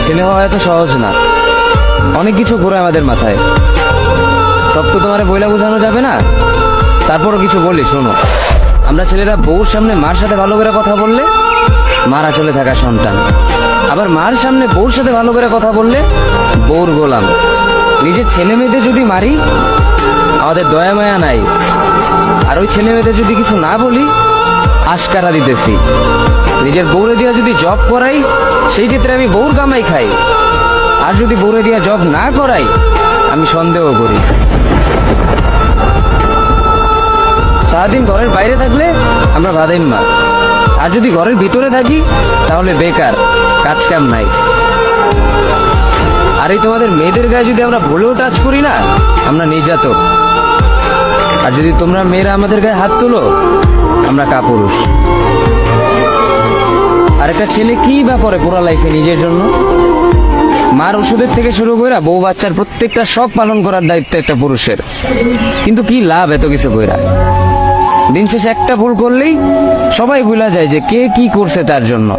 ছেলে হওয়া এত সহজ না, অনেক কিছু ঘুরে আমাদের মাথায়। সব তো তোমার বইলা বোঝানো যাবে না, তারপরও কিছু বলি শোনো। আমরা ছেলেরা বউর সামনে মার সাথে ভালো করে কথা বললে মারা চলে থাকা সন্তান, আবার মার সামনে বউর সাথে ভালো করে কথা বললে বউর গোলাম। নিজের ছেলে মেয়েদের যদি মারি আমাদের দয়া মায়া নাই, আর ওই ছেলে মেয়েদের যদি কিছু না বলি আশকারা দিতেছি। নিজের বউরে দিয়া যদি জব করাই সেই ক্ষেত্রে আমি বউর কামাই খাই, আর যদি বউরে দিয়া জব না করাই আমি সন্দেহ করি। সারাদিন ঘরের বাইরে থাকলে আমরা ভাদাইম্মা, আর যদি ঘরের ভিতরে থাকি তাহলে বেকার, কাজ কাম নাই। আর এই তোমাদের মেয়েদের গায়ে যদি আমরা ভুলেও টাচ করি না আমরা নির্যাতক, আর যদি তোমরা মেয়েরা আমাদের গায়ে হাত তুলো আমরা কাপুরুষ। আর একটা ছেলে কি বা করে পুরো লাইফে নিজের জন্য? মার ওষুধের থেকে শুরু করে বউ বাচ্চার প্রত্যেকটা সব পালন করার দায়িত্ব একটা পুরুষের। কিন্তু কি লাভ এত কিছু কইরা? দিন শেষে একটা ভুল করলেই সবাই ভুলা যায় যে কে কি করছে তার জন্য।